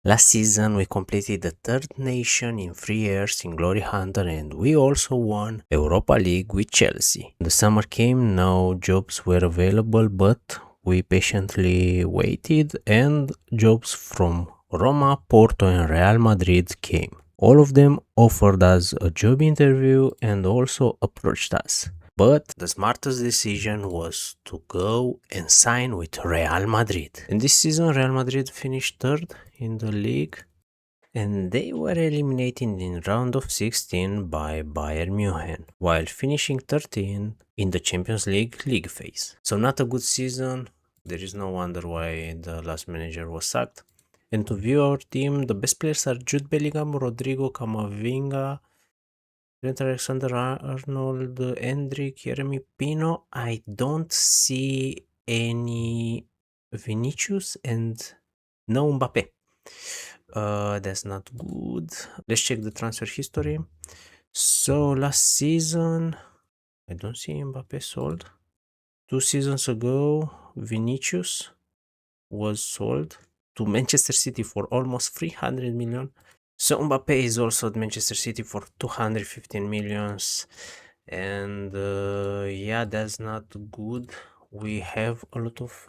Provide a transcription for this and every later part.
Last season, we completed the third nation in 3 years in Glory Hunter, and we also won Europa League with Chelsea. The summer came, no jobs were available, but we patiently waited, and jobs from Roma, Porto, and Real Madrid came. All of them offered us a job interview and also approached us. But the smartest decision was to go and sign with Real Madrid. And this season, Real Madrid finished third in the league, and they were eliminated in round of 16 by Bayern Munich, while finishing 13 in the Champions League phase. So not a good season. There is no wonder why the last manager was sacked. And to view our team, the best players are Jude Bellingham, Rodrigo Camavinga, Trent Alexander-Arnold, Endrick, Jeremy Pino. I don't see any Vinícius and no Mbappé. That's not good. Let's check the transfer history. So last season, I don't see Mbappé sold. 2 seasons ago, Vinícius was sold to Manchester City for almost 300 million. So Mbappé is also at Manchester City for 215 millions. And yeah, that's not good. We have a lot of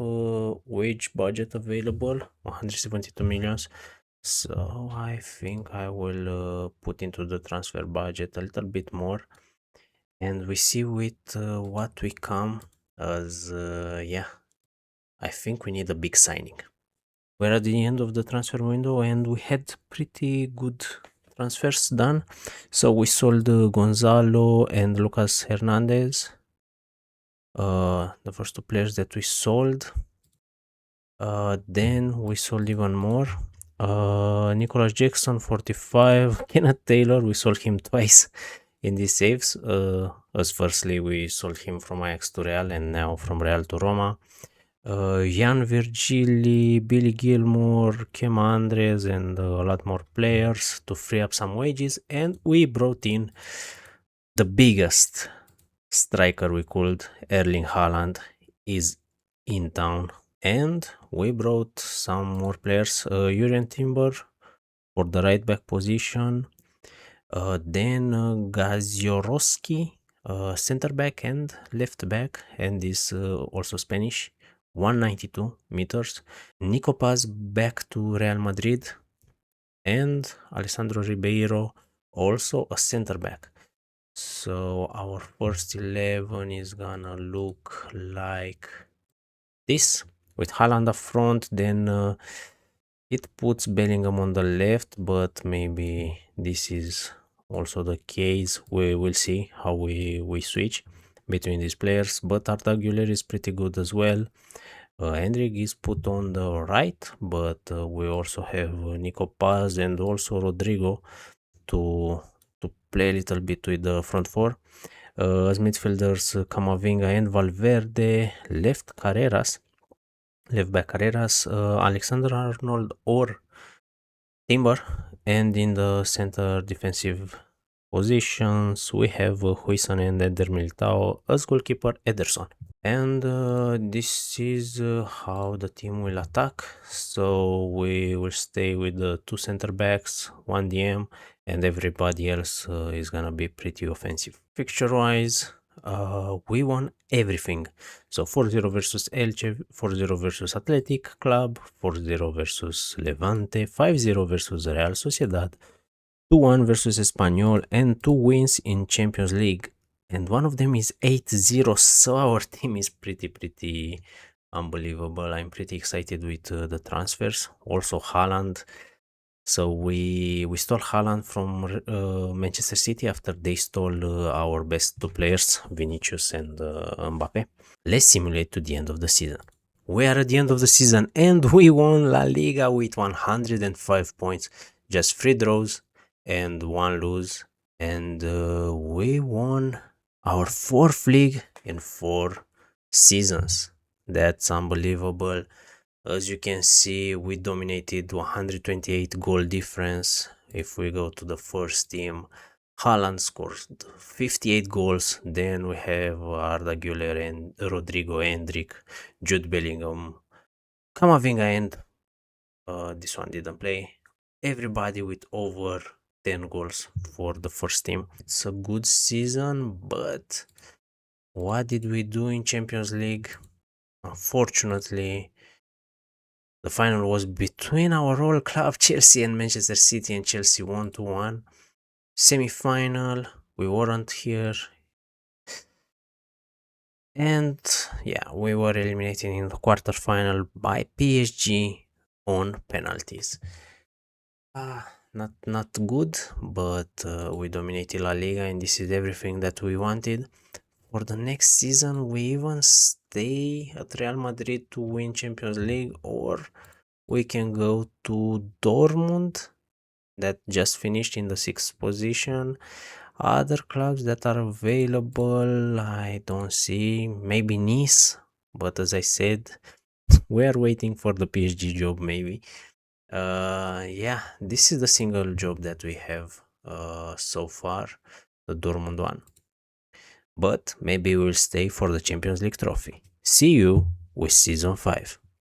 wage budget available, 172 millions. So I think I will put into the transfer budget a little bit more. And we see with what we come as, yeah, I think we need a big signing. We're at the end of the transfer window and we had pretty good transfers done. So we sold Gonzalo and Lucas Hernandez, the first two players that we sold. Then we sold even more. Nicholas Jackson, 45. Kenneth Taylor, we sold him twice in these saves. As firstly, we sold him from Ajax to Real and now from Real to Roma. Jan Virgili, Billy Gilmore, Kim Andres, and a lot more players to free up some wages. And we brought in the biggest striker we could, Erling Haaland, is in town. And we brought some more players, Jurien Timber for the right back position. Then Gaziorowski, center back and left back, and is also Spanish. 192 meters. Nico Paz back to Real Madrid, and Alessandro Ribeiro, also a center back. So our first 11 is gonna look like this, with Haaland up front. Then it puts Bellingham on the left, but maybe this is also the case. We will see how we switch between these players, but Arda Güler is pretty good as well. Hendrik is put on the right, but we also have Nico Paz and also Rodrigo to play a little bit with the front four. As midfielders, Camavinga and Valverde, left back Carreras, Alexander Arnold or Timber, and in the center defensive positions we have Huijsen and Eder Militao, as goalkeeper Ederson. And this is how the team will attack. So we will stay with the 2 center backs, 1 DM, and everybody else is gonna be pretty offensive. Fixture wise, we won everything. So 4-0 versus Elche, 4-0 versus Athletic Club, 4-0 versus Levante, 5-0 versus Real Sociedad, 2-1 versus Espanyol, and 2 wins in Champions League. And one of them is 8-0, so our team is pretty unbelievable. I'm pretty excited with the transfers. Also Haaland. So we stole Haaland from Manchester City after they stole our best 2 players, Vinicius and Mbappé. Let's simulate to the end of the season. We are at the end of the season and we won La Liga with 105 points. Just 3 draws and 1 lose. And we won our 4th league in 4 seasons. That's unbelievable. As you can see, we dominated 128 goal difference. If we go to the first team, Haaland scores 58 goals. Then we have Arda Güler and Rodrigo Hendrik, Jude Bellingham, Camavinga, and this one didn't play, everybody with over 10 goals for the first team. It's a good season, but what did we do in Champions League? Unfortunately, the final was between our old club Chelsea and Manchester City, and Chelsea won 2-1. Semi-final, we weren't here, and yeah, we were eliminated in the quarterfinal by PSG on penalties. Not good, but we dominated La Liga, and this is everything that we wanted. For the next season, we even stay at Real Madrid to win Champions League, or we can go to Dortmund that just finished in the sixth position. Other clubs that are available, I don't see. Maybe Nice, but as I said, we are waiting for the PSG job, maybe. Yeah, this is the single job that we have so far, the Dortmund one. But maybe we'll stay for the Champions League trophy. See you with season 5.